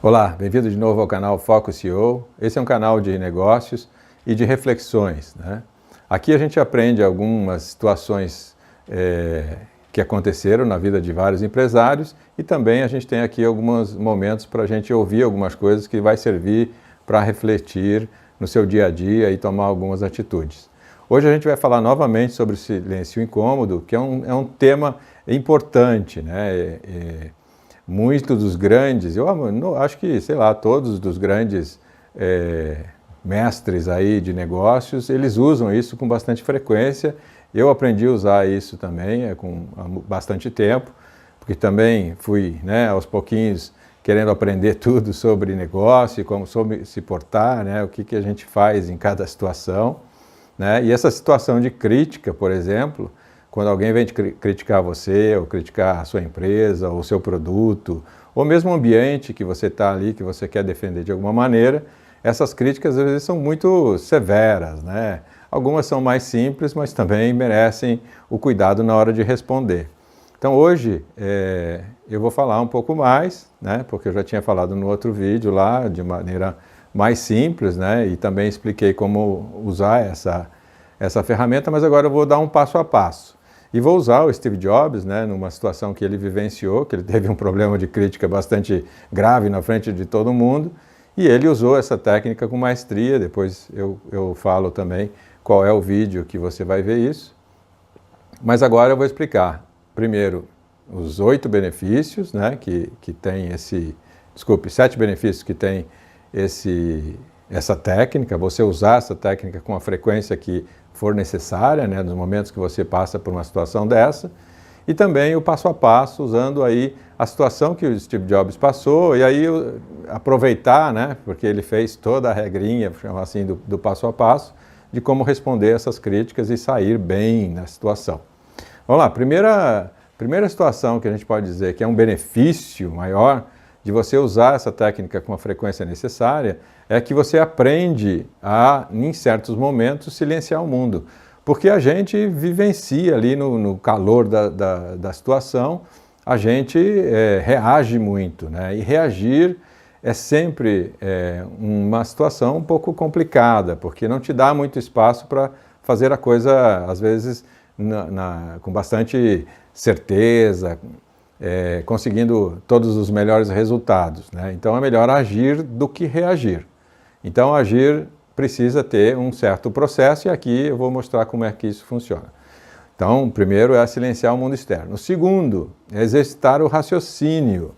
Olá, bem-vindo de novo ao canal Foco CEO. Esse é um canal de negócios e de reflexões, né? Aqui a gente aprende algumas situações que aconteceram na vida de vários empresários e também a gente tem aqui alguns momentos para a gente ouvir algumas coisas que vai servir para refletir no seu dia a dia e tomar algumas atitudes. Hoje a gente vai falar novamente sobre o silêncio incômodo, que é um tema importante, né? Muitos dos grandes, eu acho que, sei lá, todos dos grandes mestres aí de negócios, eles usam isso com bastante frequência. Eu aprendi a usar isso também há bastante tempo, porque também fui, né, aos pouquinhos querendo aprender tudo sobre negócio, como se portar, né, o que a gente faz em cada situação, né? E essa situação de crítica, por exemplo, quando alguém vem criticar você, ou criticar a sua empresa, ou o seu produto, ou mesmo o ambiente que você está ali, que você quer defender de alguma maneira, essas críticas às vezes são muito severas, né? Algumas são mais simples, mas também merecem o cuidado na hora de responder. Então hoje eu vou falar um pouco mais, né? Porque eu já tinha falado no outro vídeo lá, de maneira mais simples, né? E também expliquei como usar essa ferramenta, mas agora eu vou dar um passo a passo. E vou usar o Steve Jobs, né, numa situação que ele vivenciou, que ele teve um problema de crítica bastante grave na frente de todo mundo, e ele usou essa técnica com maestria. Depois eu falo também qual é o vídeo que você vai ver isso. Mas agora eu vou explicar, primeiro, os 8 benefícios, né, que tem sete benefícios que tem essa técnica, você usar essa técnica com a frequência que for necessária, né, nos momentos que você passa por uma situação dessa, e também o passo a passo, usando aí a situação que o Steve Jobs passou, e aí aproveitar, né, porque ele fez toda a regrinha, chamar assim, do passo a passo, de como responder essas críticas e sair bem na situação. Vamos lá, primeira situação que a gente pode dizer que é um benefício maior de você usar essa técnica com a frequência necessária, é que você aprende a, em certos momentos, silenciar o mundo. Porque a gente vivencia ali no calor da situação, a gente reage muito, né? E reagir é sempre uma situação um pouco complicada, porque não te dá muito espaço para fazer a coisa, às vezes, com bastante certeza, conseguindo todos os melhores resultados, né? Então é melhor agir do que reagir. Então agir precisa ter um certo processo, e aqui eu vou mostrar como é que isso funciona. Então, primeiro é silenciar o mundo externo. O segundo é exercitar o raciocínio,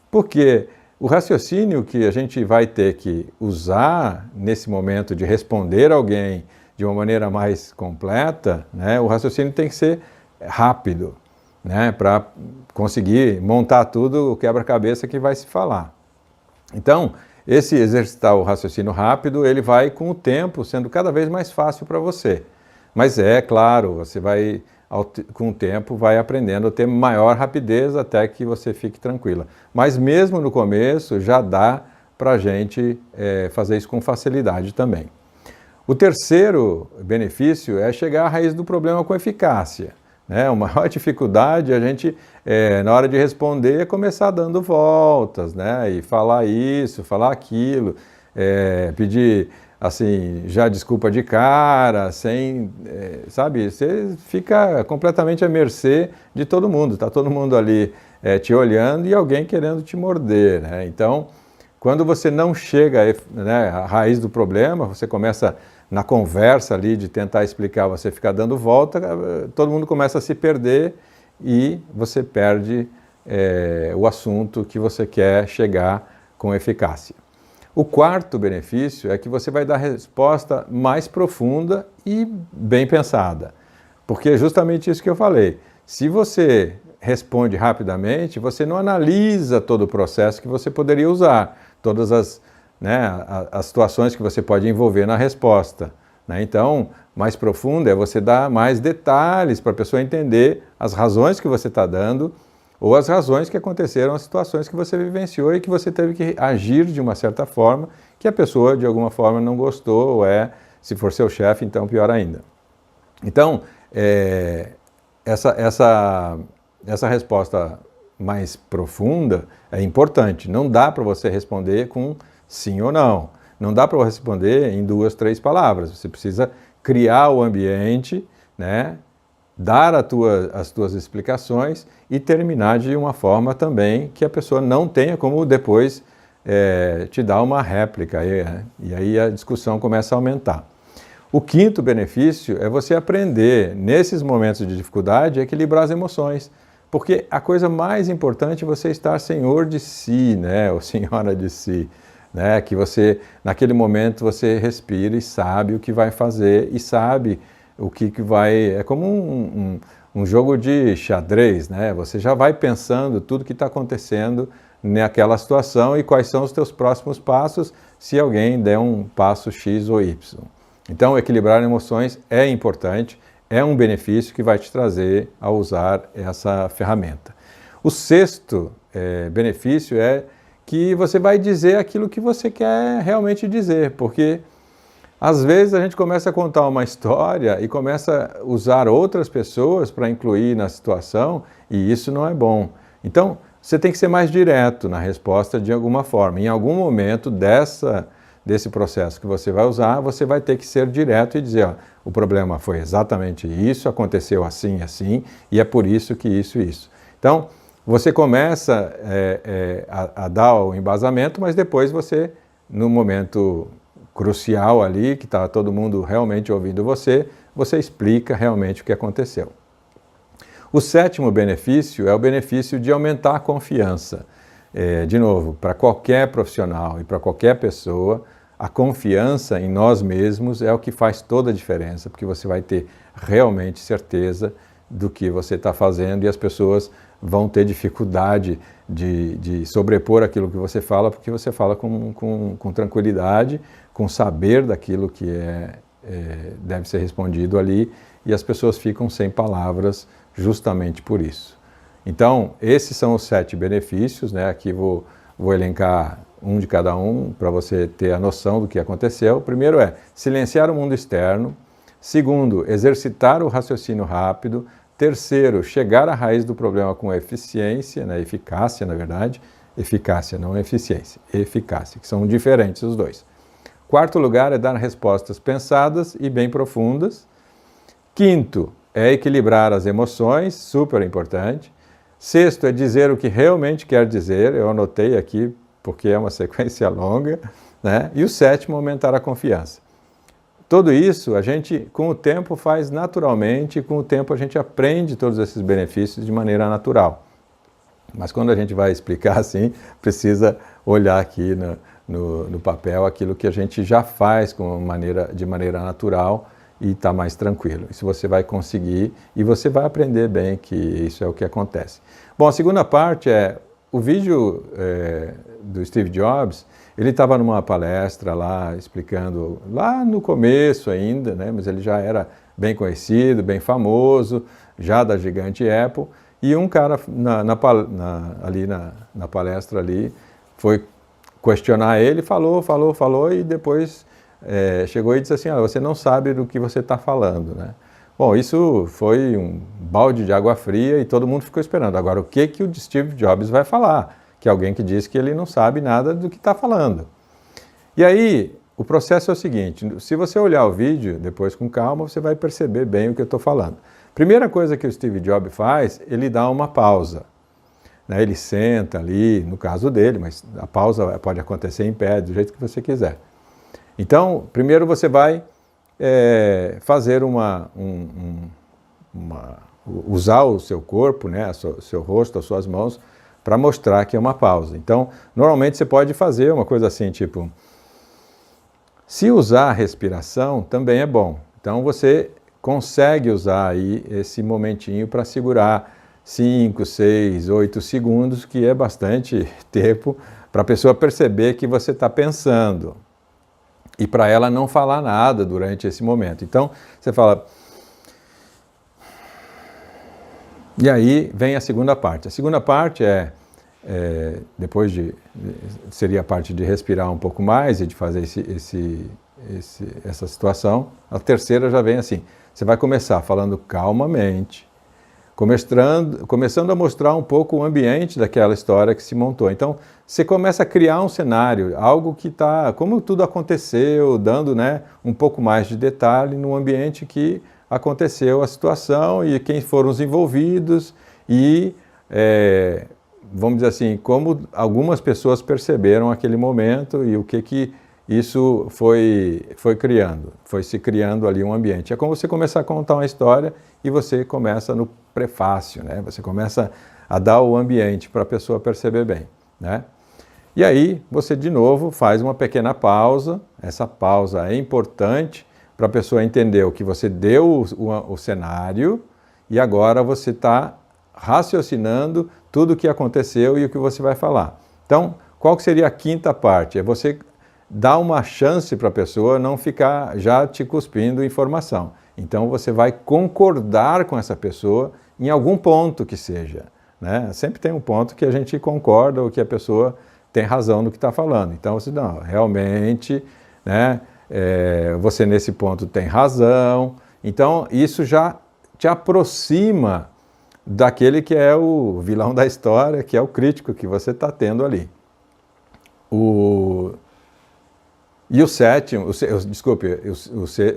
porque o raciocínio que a gente vai ter que usar nesse momento de responder alguém de uma maneira mais completa, né? O raciocínio tem que ser rápido, né, para conseguir montar tudo o quebra-cabeça que vai se falar. Então, esse exercitar o raciocínio rápido, ele vai com o tempo sendo cada vez mais fácil para você. Mas claro, você vai, com o tempo, vai aprendendo a ter maior rapidez até que você fique tranquila. Mas mesmo no começo, já dá para a gente fazer isso com facilidade também. O terceiro benefício é chegar à raiz do problema com eficácia. A maior dificuldade a gente, na hora de responder, é começar dando voltas, né? E falar isso, falar aquilo, pedir, assim, já desculpa de cara, sem, sabe? Você fica completamente à mercê de todo mundo, está todo mundo ali te olhando e alguém querendo te morder, né? Então, quando você não chega, né, à raiz do problema, você começa na conversa ali de tentar explicar, você ficar dando volta, todo mundo começa a se perder e você perde o assunto que você quer chegar com eficácia. O quarto benefício é que você vai dar resposta mais profunda e bem pensada, porque é justamente isso que eu falei. Se você responde rapidamente, você não analisa todo o processo que você poderia usar, todas as situações que você pode envolver na resposta, né? Então, mais profunda é você dar mais detalhes para a pessoa entender as razões que você está dando ou as razões que aconteceram, as situações que você vivenciou e que você teve que agir de uma certa forma que a pessoa de alguma forma não gostou, ou se for seu chefe, então pior ainda. Então, essa resposta mais profunda é importante. Não dá para você responder com sim ou não. Não dá para você responder em 2, 3 palavras. Você precisa criar o ambiente, né? Dar as tuas explicações e terminar de uma forma também que a pessoa não tenha como depois te dar uma réplica. E aí a discussão começa a aumentar. O quinto benefício é você aprender, nesses momentos de dificuldade, a equilibrar as emoções. Porque a coisa mais importante é você estar senhor de si, né? Ou senhora de si. Né? Que você, naquele momento, você respira e sabe o que vai fazer e sabe o que vai... É como um jogo de xadrez, né? Você já vai pensando tudo que está acontecendo naquela situação e quais são os teus próximos passos se alguém der um passo X ou Y. Então, equilibrar emoções é importante, é um benefício que vai te trazer a usar essa ferramenta. O sexto benefício é que você vai dizer aquilo que você quer realmente dizer, porque às vezes a gente começa a contar uma história e começa a usar outras pessoas para incluir na situação e isso não é bom. Então, você tem que ser mais direto na resposta de alguma forma. Em algum momento desse processo que você vai usar, você vai ter que ser direto e dizer, ó, o problema foi exatamente isso, aconteceu assim, assim, e é por isso que isso. Então, você começa a dar o embasamento, mas depois você, no momento crucial ali, que está todo mundo realmente ouvindo você explica realmente o que aconteceu. O sétimo benefício é o benefício de aumentar a confiança. De novo, para qualquer profissional e para qualquer pessoa, a confiança em nós mesmos é o que faz toda a diferença, porque você vai ter realmente certeza do que você está fazendo e as pessoas vão ter dificuldade de sobrepor aquilo que você fala, porque você fala com tranquilidade, com saber daquilo que deve ser respondido ali, e as pessoas ficam sem palavras justamente por isso. Então, esses são os 7 benefícios, né? Aqui vou elencar um de cada um para você ter a noção do que aconteceu. O primeiro é silenciar o mundo externo. Segundo, exercitar o raciocínio rápido. Terceiro, chegar à raiz do problema com eficiência, né? Eficácia, na verdade. Eficácia, não eficiência. Eficácia, que são diferentes os dois. Quarto lugar é dar respostas pensadas e bem profundas. Quinto, é equilibrar as emoções, super importante. Sexto, é dizer o que realmente quer dizer, eu anotei aqui porque é uma sequência longa, né? E o sétimo, aumentar a confiança. Tudo isso a gente, com o tempo, faz naturalmente, com o tempo a gente aprende todos esses benefícios de maneira natural. Mas quando a gente vai explicar assim, precisa olhar aqui no papel aquilo que a gente já faz de maneira natural, e está mais tranquilo. Isso você vai conseguir e você vai aprender bem que isso é o que acontece. Bom, a segunda parte é o vídeo do Steve Jobs. Ele estava numa palestra lá, explicando, lá no começo ainda, né, mas ele já era bem conhecido, bem famoso, já da gigante Apple, e um cara ali na palestra ali foi questionar ele, falou, e depois chegou e disse assim, você não sabe do que você está falando, né? Bom, isso foi um balde de água fria e todo mundo ficou esperando. Agora, o que o Steve Jobs vai falar? Que é alguém que diz que ele não sabe nada do que está falando. E aí, o processo é o seguinte, se você olhar o vídeo depois com calma, você vai perceber bem o que eu estou falando. Primeira coisa que o Steve Jobs faz, ele dá uma pausa. Né? Ele senta ali, no caso dele, mas a pausa pode acontecer em pé, do jeito que você quiser. Então, primeiro você vai fazer usar o seu corpo, né, o seu rosto, as suas mãos, para mostrar que é uma pausa. Então, normalmente você pode fazer uma coisa assim, tipo, se usar a respiração também é bom. Então, você consegue usar aí esse momentinho para segurar 5, 6, 8 segundos, que é bastante tempo para a pessoa perceber que você está pensando. E para ela não falar nada durante esse momento. Então, você fala... E aí vem a segunda parte. A segunda parte seria a parte de respirar um pouco mais e de fazer essa situação. A terceira já vem assim. Você vai começar falando calmamente, começando a mostrar um pouco o ambiente daquela história que se montou. Então, você começa a criar um cenário, algo que está, como tudo aconteceu, dando, né, um pouco mais de detalhe no ambiente que aconteceu a situação e quem foram os envolvidos e, vamos dizer assim, como algumas pessoas perceberam aquele momento e o que isso foi criando, foi se criando ali um ambiente. É como você começar a contar uma história e você começa no prefácio, né? Você começa a dar o ambiente para a pessoa perceber bem, né? E aí você de novo faz uma pequena pausa, essa pausa é importante para a pessoa entender o que você deu o cenário e agora você está raciocinando tudo o que aconteceu e o que você vai falar. Então, qual que seria a quinta parte? É você dar uma chance para a pessoa não ficar já te cuspindo informação. Então você vai concordar com essa pessoa em algum ponto que seja, né? Sempre tem um ponto que a gente concorda ou que a pessoa tem razão no que está falando. Então você, não, realmente, né, você nesse ponto tem razão. Então isso já te aproxima daquele que é o vilão da história, que é o crítico que você está tendo ali. E o sétimo,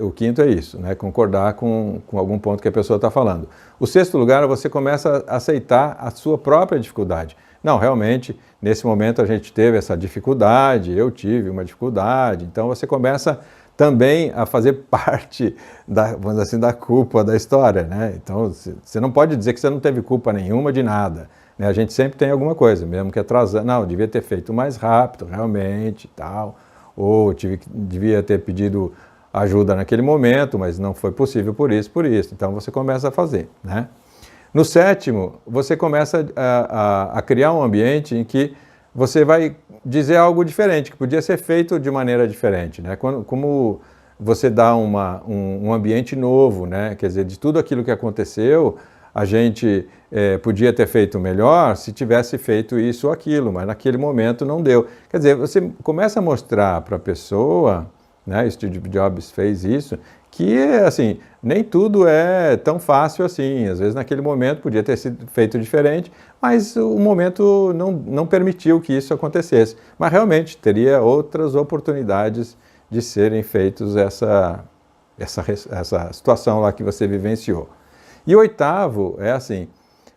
o quinto é isso, né? Concordar com algum ponto que a pessoa está falando. O sexto lugar, você começa a aceitar a sua própria dificuldade. Não, realmente, nesse momento a gente teve essa dificuldade, eu tive uma dificuldade, então você começa também a fazer parte vamos dizer assim, da culpa da história, né? Então, você não pode dizer que você não teve culpa nenhuma de nada, né? A gente sempre tem alguma coisa, mesmo que atrasando, não, devia ter feito mais rápido, realmente, tal, ou devia ter pedido ajuda naquele momento, mas não foi possível por isso, então você começa a fazer, né? No sétimo, você começa a criar um ambiente em que você vai dizer algo diferente, que podia ser feito de maneira diferente, né? Como você dá um ambiente novo, né? Quer dizer, de tudo aquilo que aconteceu, a gente podia ter feito melhor se tivesse feito isso ou aquilo, mas naquele momento não deu. Quer dizer, você começa a mostrar para a pessoa, né? Steve Jobs fez isso, que assim, nem tudo é tão fácil assim. Às vezes naquele momento podia ter sido feito diferente, mas o momento não permitiu que isso acontecesse. Mas realmente teria outras oportunidades de serem feitos essa situação lá que você vivenciou. E o oitavo é assim,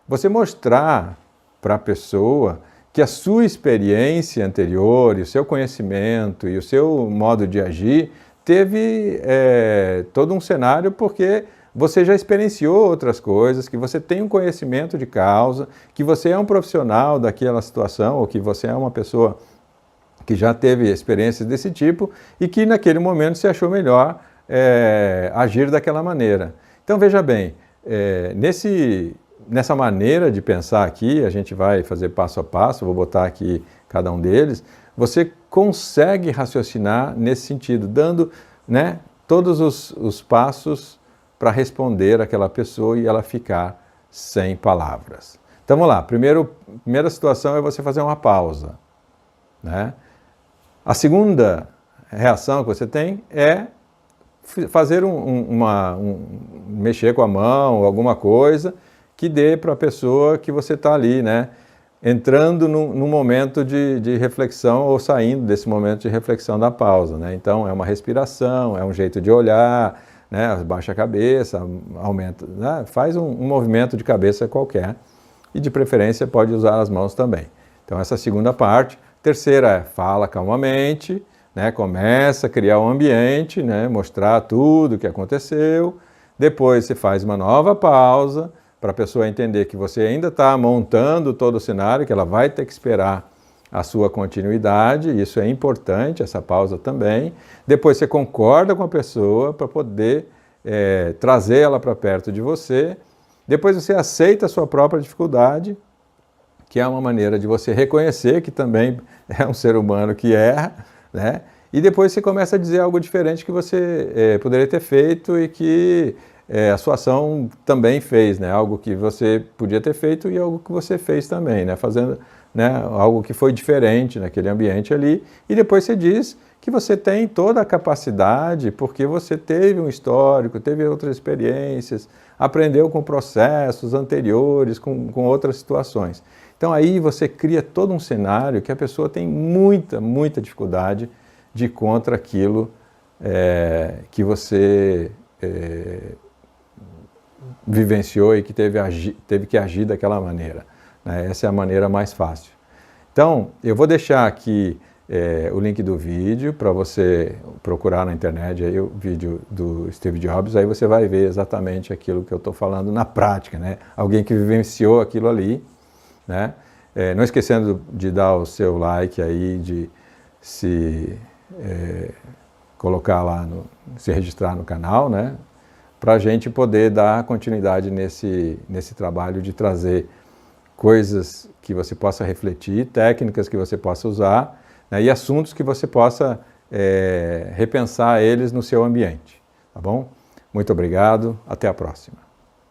você mostrar para a pessoa que a sua experiência anterior, e o seu conhecimento e o seu modo de agir teve todo um cenário porque você já experienciou outras coisas, que você tem um conhecimento de causa, que você é um profissional daquela situação, ou que você é uma pessoa que já teve experiências desse tipo e que naquele momento se achou melhor agir daquela maneira. Então veja bem, nessa maneira de pensar aqui, a gente vai fazer passo a passo, vou botar aqui cada um deles, você consegue raciocinar nesse sentido, dando, né, todos os passos para responder aquela pessoa e ela ficar sem palavras. Então vamos lá, primeira situação é você fazer uma pausa, né? A segunda reação que você tem é fazer mexer com a mão, alguma coisa que dê para a pessoa que você está ali, né? Entrando num momento de reflexão ou saindo desse momento de reflexão da pausa, né? Então é uma respiração, é um jeito de olhar, né? Baixa a cabeça, aumenta, né? Faz um movimento de cabeça qualquer e de preferência pode usar as mãos também. Então essa segunda parte. Terceira é fala calmamente, né? Começa a criar um ambiente, né? Mostrar tudo o que aconteceu. Depois você faz uma nova pausa para a pessoa entender que você ainda está montando todo o cenário, que ela vai ter que esperar a sua continuidade, isso é importante, essa pausa também. Depois você concorda com a pessoa para poder trazer ela para perto de você. Depois você aceita a sua própria dificuldade, que é uma maneira de você reconhecer que também é um ser humano que erra, né? E depois você começa a dizer algo diferente que você poderia ter feito e que a sua ação também fez, né? Algo que você podia ter feito e algo que você fez também, né? Fazendo, né, algo que foi diferente naquele ambiente ali. E depois você diz que você tem toda a capacidade, porque você teve um histórico, teve outras experiências, aprendeu com processos anteriores, com outras situações. Então aí você cria todo um cenário que a pessoa tem muita dificuldade de ir contra aquilo que você vivenciou e que teve que agir daquela maneira, né? Essa é a maneira mais fácil. Então, eu vou deixar aqui o link do vídeo para você procurar na internet aí o vídeo do Steve Jobs, aí você vai ver exatamente aquilo que eu estou falando na prática, né? Alguém que vivenciou aquilo ali, né? Não esquecendo de dar o seu like aí, de se colocar lá, se registrar no canal, né? Para a gente poder dar continuidade nesse trabalho de trazer coisas que você possa refletir, técnicas que você possa usar, né, e assuntos que você possa repensar eles no seu ambiente, tá bom? Muito obrigado, até a próxima.